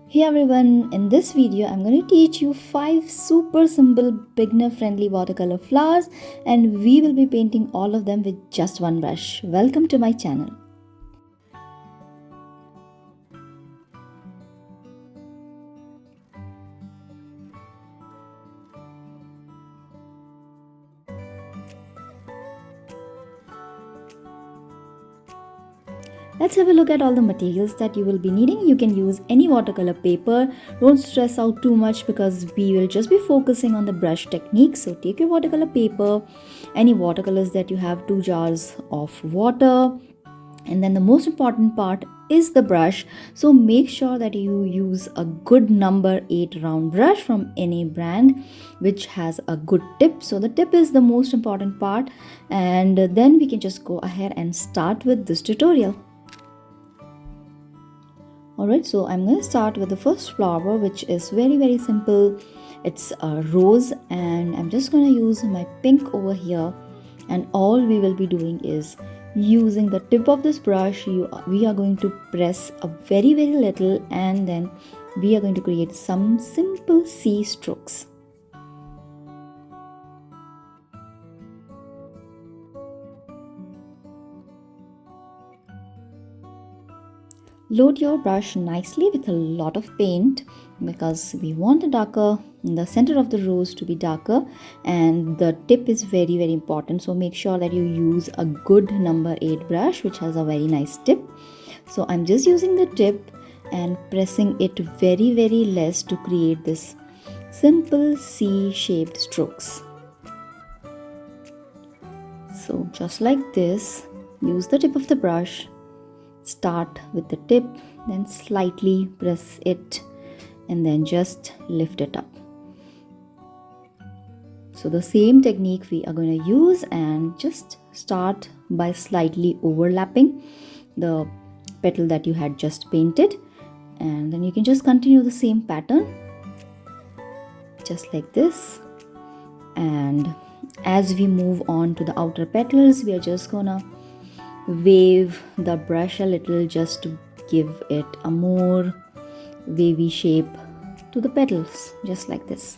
Hey everyone, in this video I'm going to teach you 5 super simple beginner friendly watercolor flowers and we will be painting all of them with just one brush. Welcome to my channel. Let's have a look at all the materials that you will be needing. You can use any watercolor paper. Don't stress out too much because we will just be focusing on the brush technique. So take your watercolor paper, any watercolors that you have, 2 jars of water, and then the most important part is the brush. So make sure that you use a good number 8 round brush from any brand which has a good tip. So the tip is the most important part, and then we can just go ahead and start with this tutorial. Alright, so I'm going to start with the first flower, which is very simple. It's a rose, and I'm just going to use my pink over here, and all we will be doing is using the tip of this brush. We are going to press a very little, and then we are going to create some simple C strokes. Load your brush nicely with a lot of paint because we want the center of the rose to be darker, and the tip is very important. So make sure that you use a good number 8 brush which has a very nice tip. So I'm just using the tip and pressing it very less to create this simple C-shaped strokes. So just like this, use the tip of the brush. Start with the tip, then slightly press it, and then just lift it up. So the same technique we are going to use, and just start by slightly overlapping the petal that you had just painted, and then you can just continue the same pattern just like this. And as we move on to the outer petals, we are just gonna wave the brush a little just to give it a more wavy shape to the petals, just like this.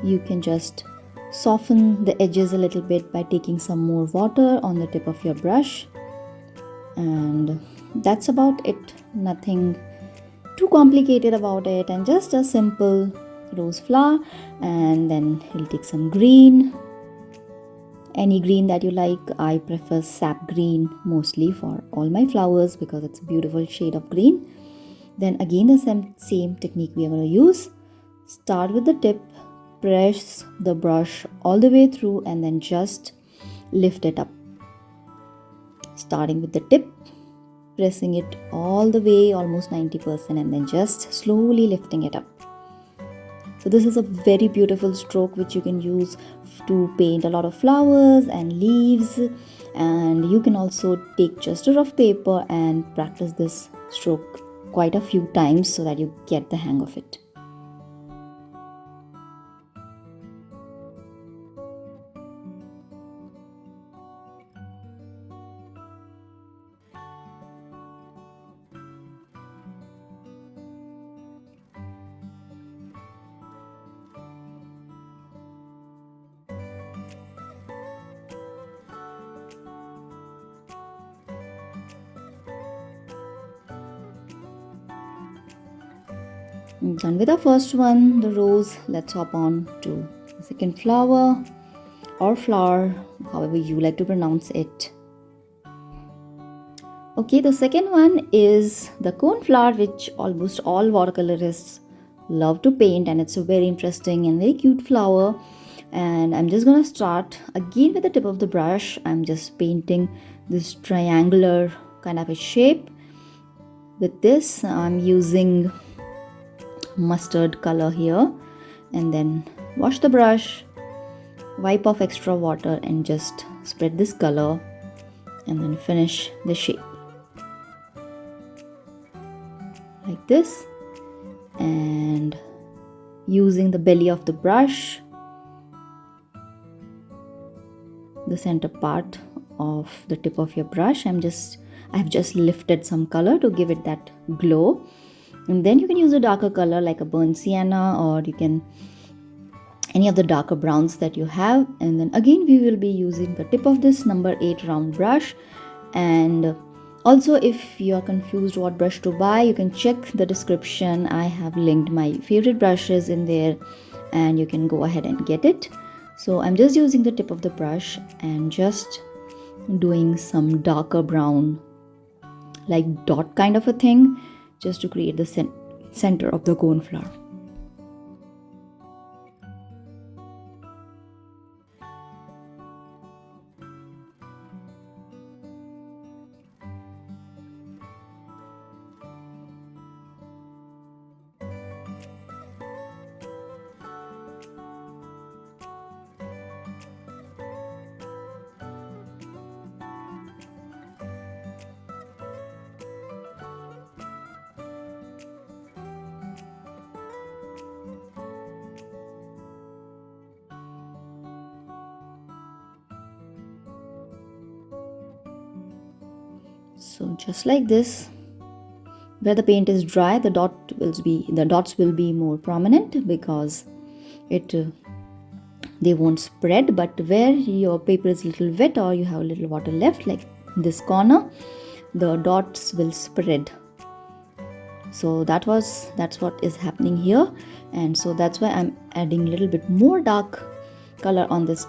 You can just soften the edges a little bit by taking some more water on the tip of your brush, and that's about it. Nothing too complicated about it, and just a simple rose flower. And then we'll take some green, any green that you like. I prefer sap green mostly for all my flowers because it's a beautiful shade of green. Then again the same technique we are going to use. Start with the tip, press the brush all the way through, and then just lift it up. Starting with the tip, pressing it all the way, almost 90%, and then just slowly lifting it up. So this is a very beautiful stroke which you can use to paint a lot of flowers and leaves. And you can also take just a rough paper and practice this stroke quite a few times so that you get the hang of it. Done with the first one, the rose. Let's hop on to the second flower, or flower, however you like to pronounce it. Okay, the second one is the cone flower, which almost all watercolorists love to paint, and it's a very interesting and very cute flower. And I'm just gonna start again with the tip of the brush. I'm just painting this triangular kind of a shape. With this, I'm using mustard color here, and then wash the brush, wipe off extra water, and just spread this color and then finish the shape like this. And using the belly of the brush, the center part of the tip of your brush, I've just lifted some color to give it that glow. And then you can use a darker color like a burnt sienna, or you can any of the darker browns that you have. And then again we will be using the tip of this number 8 round brush. And also, if you are confused what brush to buy, you can check the description. I have linked my favorite brushes in there and you can go ahead and get it. So I'm just using the tip of the brush and just doing some darker brown, like dot kind of a thing, just to create the center of the cone flower. So just like this, where the paint is dry, the dots will be more prominent because they won't spread. But where your paper is a little wet or you have a little water left, like this corner, the dots will spread. So that's what is happening here. And so that's why I'm adding a little bit more dark color on this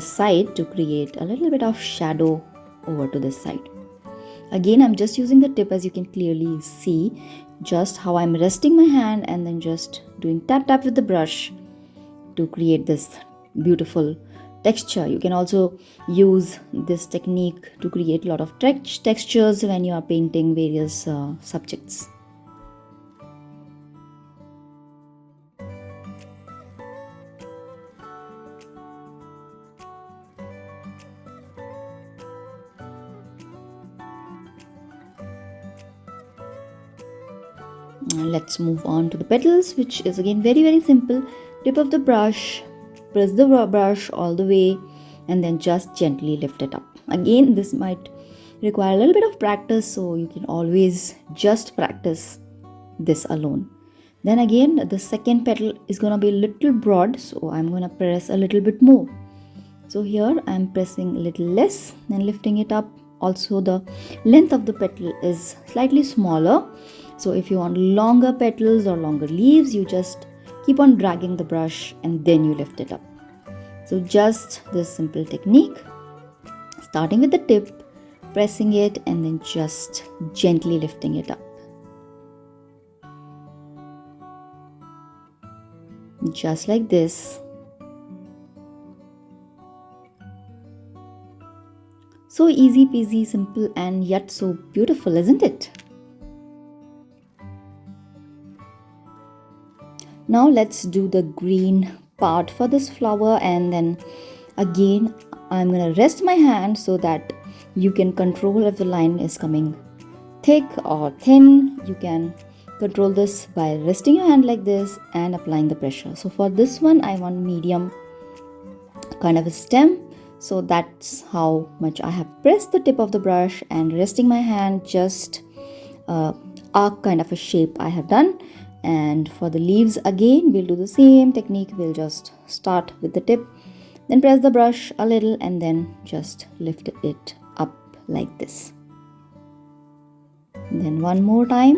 side to create a little bit of shadow over to this side. Again, I'm just using the tip, as you can clearly see, just how I'm resting my hand and then just doing tap tap with the brush to create this beautiful texture. You can also use this technique to create a lot of textures when you are painting various subjects. Let's move on to the petals, which is again very simple. Tip of the brush, press the brush all the way and then just gently lift it up. Again, this might require a little bit of practice, so you can always just practice this alone. Then again, the second petal is going to be a little broad, so I'm going to press a little bit more. So here I'm pressing a little less and lifting it up. Also, the length of the petal is slightly smaller, so if you want longer petals or longer leaves, you just keep on dragging the brush and then you lift it up. So just this simple technique, starting with the tip, pressing it and then just gently lifting it up. Just like this. So easy peasy, simple, and yet so beautiful, isn't it? Now let's do the green part for this flower, and then again I'm going to rest my hand so that you can control if the line is coming thick or thin. You can control this by resting your hand like this and applying the pressure. So for this one I want medium kind of a stem, so that's how much I have pressed the tip of the brush and resting my hand, just arc kind of a shape I have done. And for the leaves again we'll do the same technique. We'll just start with the tip, then press the brush a little and then just lift it up like this. And then one more time.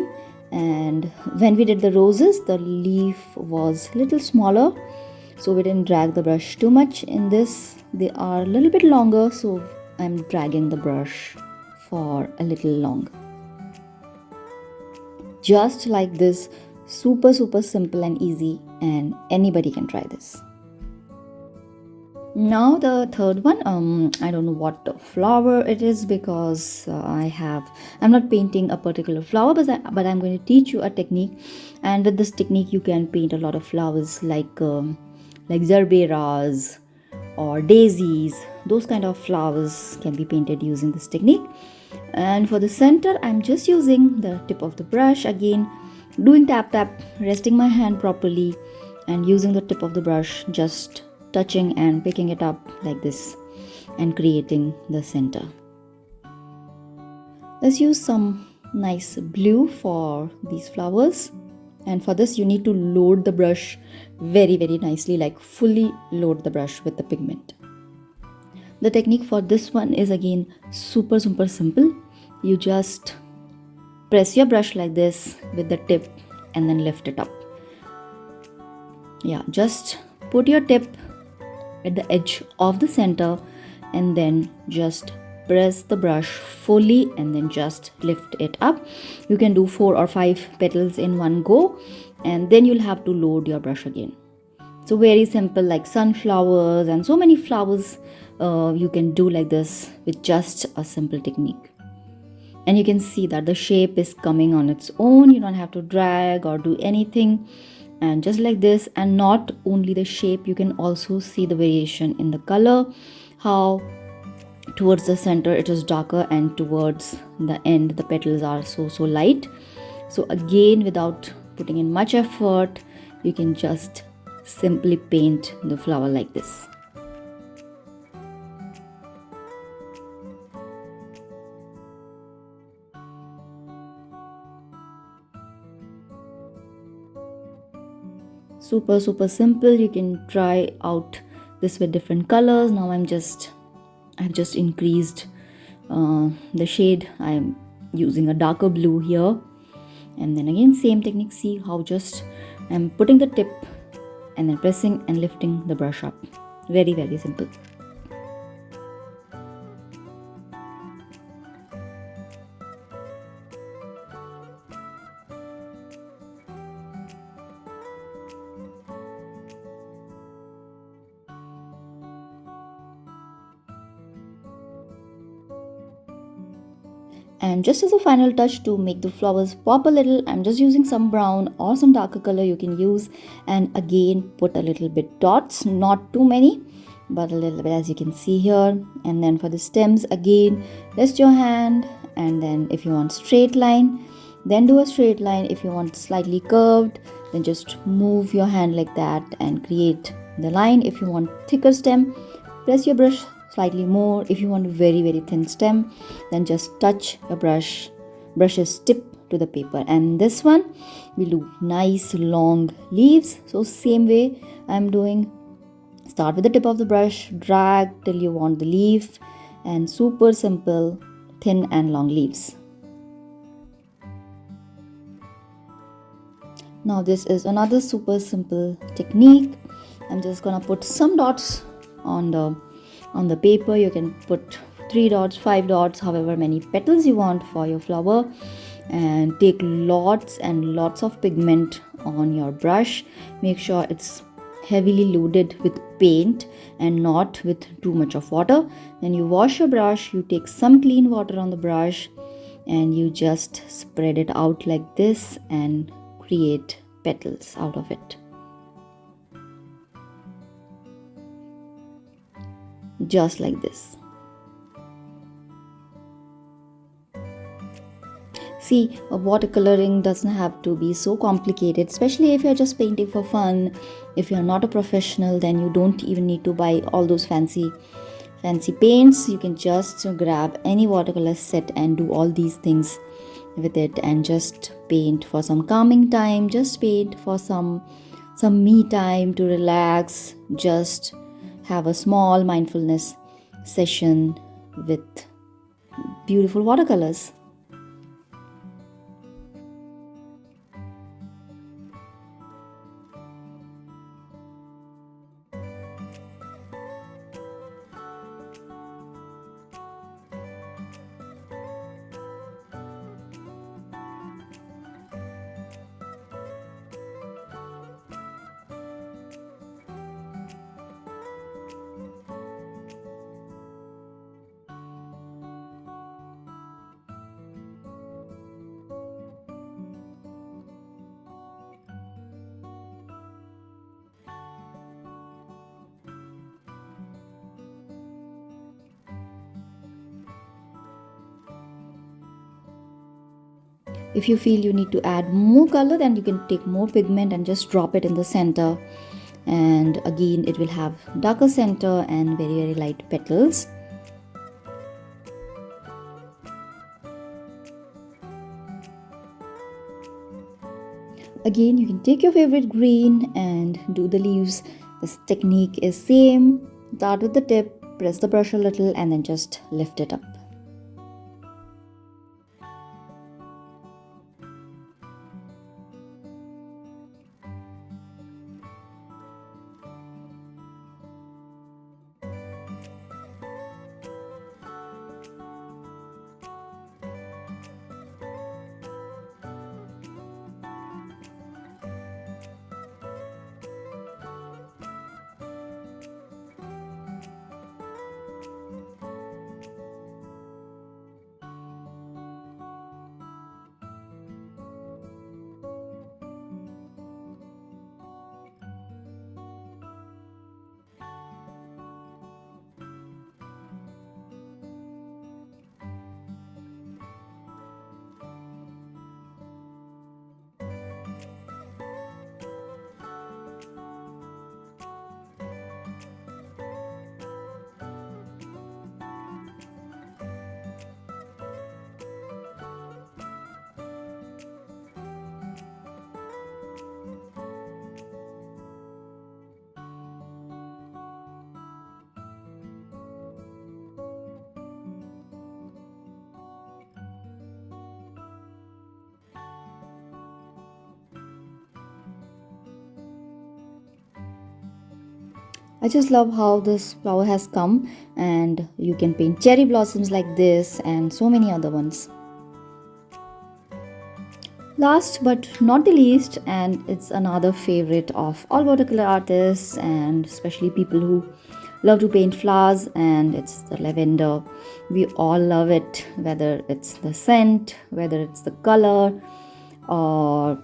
And when we did the roses, the leaf was a little smaller, so we didn't drag the brush too much. In this they are a little bit longer, so I'm dragging the brush for a little longer. Just like this. Super simple and easy, and anybody can try this. Now the third one, I don't know what flower it is because I'm not painting a particular flower, but I'm going to teach you a technique, and with this technique you can paint a lot of flowers like zerberas or daisies. Those kind of flowers can be painted using this technique. And for the center, I'm just using the tip of the brush again, doing tap tap, resting my hand properly and using the tip of the brush, just touching and picking it up like this and creating the center. Let's use some nice blue for these flowers, and for this you need to load the brush very nicely, like fully load the brush with the pigment. The technique for this one is again super simple. You just press your brush like this with the tip and then lift it up. Yeah, just put your tip at the edge of the center and then just press the brush fully and then just lift it up. You can do 4 or 5 petals in one go, and then you'll have to load your brush again. So very simple, like sunflowers and so many flowers you can do like this with just a simple technique. And you can see that the shape is coming on its own. You don't have to drag or do anything. And just like this, and not only the shape, you can also see the variation in the color, how towards the center it is darker and towards the end the petals are so light. So again, without putting in much effort, you can just simply paint the flower like this. Super simple. You can try out this with different colors. Now I've just increased the shade. I'm using a darker blue here, and then again same technique. See how just I'm putting the tip and then pressing and lifting the brush up. Very simple. And just as a final touch to make the flowers pop a little, I'm just using some brown or some darker color you can use, and again put a little bit dots, not too many but a little bit, as you can see here. And then for the stems, again rest your hand, and then if you want straight line, then do a straight line. If you want slightly curved, then just move your hand like that and create the line. If you want thicker stem, press your brush slightly more. If you want very thin stem, then just touch your brush's tip to the paper. And this one we'll do nice long leaves. So same way I'm doing, start with the tip of the brush, drag till you want the leaf, and super simple thin and long leaves. Now this is another super simple technique. I'm just gonna put some dots on the paper. You can put 3 dots, 5 dots, however many petals you want for your flower, and take lots and lots of pigment on your brush. Make sure it's heavily loaded with paint and not with too much of water. Then you wash your brush, you take some clean water on the brush, and you just spread it out like this and create petals out of it. Just like this. See, watercoloring doesn't have to be so complicated, especially if you're just painting for fun. If you're not a professional, then you don't even need to buy all those fancy paints. You can just grab any watercolor set and do all these things with it, and just paint for some calming time, just paint for some me time to relax, just have a small mindfulness session with beautiful watercolors. If you feel you need to add more color, then you can take more pigment and just drop it in the center, and again it will have darker center and very light petals. Again, you can take your favorite green and do the leaves. This technique is same. Start with the tip, press the brush a little, and then just lift it up. I just love how this flower has come, and you can paint cherry blossoms like this and so many other ones. Last but not the least, and it's another favorite of all watercolor artists and especially people who love to paint flowers, and it's the lavender. We all love it, whether it's the scent, whether it's the color, or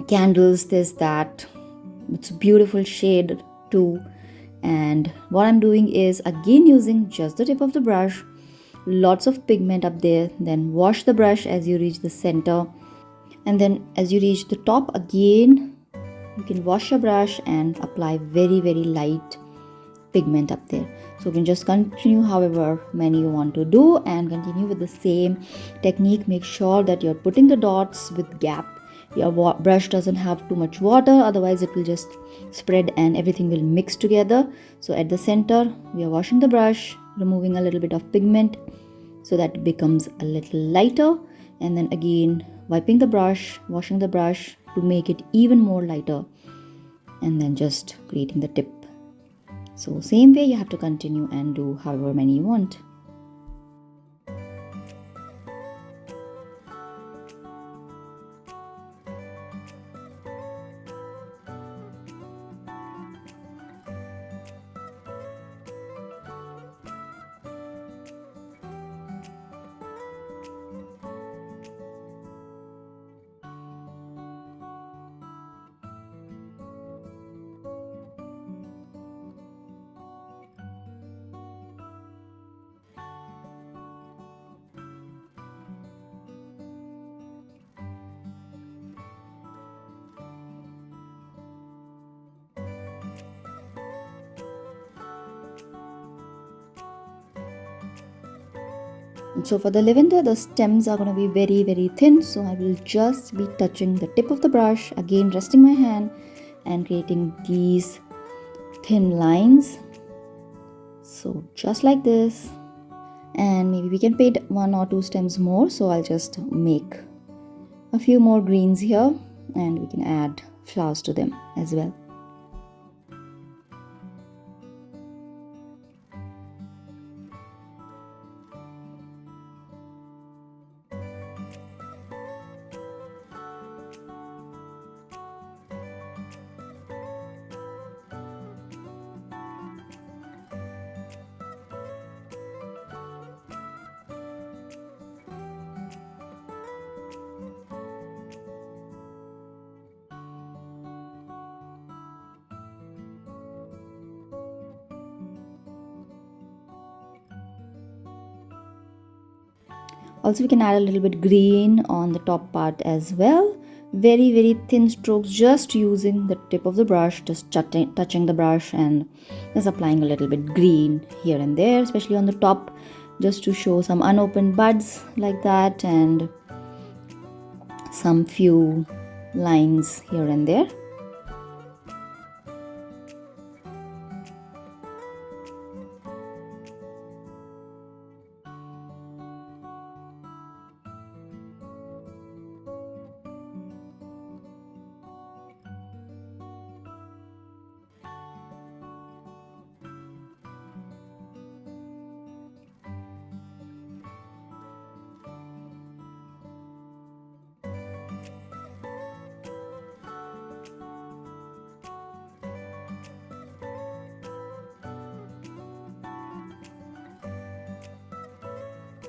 candles. There's that. It's a beautiful shade too. And what I'm doing is again using just the tip of the brush, lots of pigment up there, then wash the brush as you reach the center, and then as you reach the top again you can wash your brush and apply very light pigment up there. So you can just continue however many you want to do and continue with the same technique. Make sure that you're putting the dots with gap. Your brush doesn't have too much water, otherwise it will just spread and everything will mix together. So at the center we are washing the brush, removing a little bit of pigment so that it becomes a little lighter, and then again wiping the brush, washing the brush to make it even more lighter, and then just creating the tip. So same way you have to continue and do however many you want. And so for the lavender, the stems are going to be very thin, so I will just be touching the tip of the brush, again resting my hand and creating these thin lines. So just like this, and maybe we can paint 1 or 2 stems more, so I'll just make a few more greens here and we can add flowers to them as well. Also we can add a little bit green on the top part as well. Very thin strokes, just using the tip of the brush, just touching the brush and just applying a little bit green here and there, especially on the top, just to show some unopened buds like that, and some few lines here and there.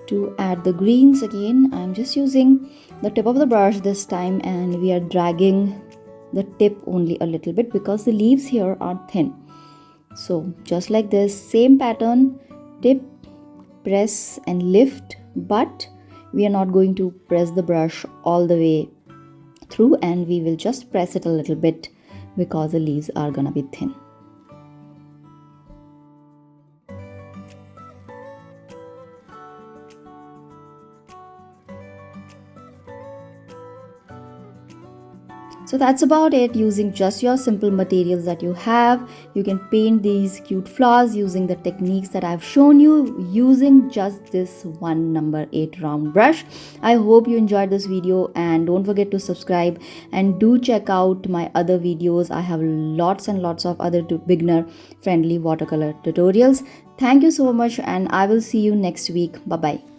To add the greens again, I'm just using the tip of the brush this time, and we are dragging the tip only a little bit because the leaves here are thin. So just like this, same pattern, tip, press and lift, but we are not going to press the brush all the way through, and we will just press it a little bit because the leaves are gonna be thin. So that's about it. Using just your simple materials that you have, you can paint these cute flowers using the techniques that I've shown you, using just this one No.8 round brush. I hope you enjoyed this video, and don't forget to subscribe, and do check out my other videos. I have lots and lots of other beginner friendly watercolor tutorials. Thank you so much, and I will see you next week. Bye bye.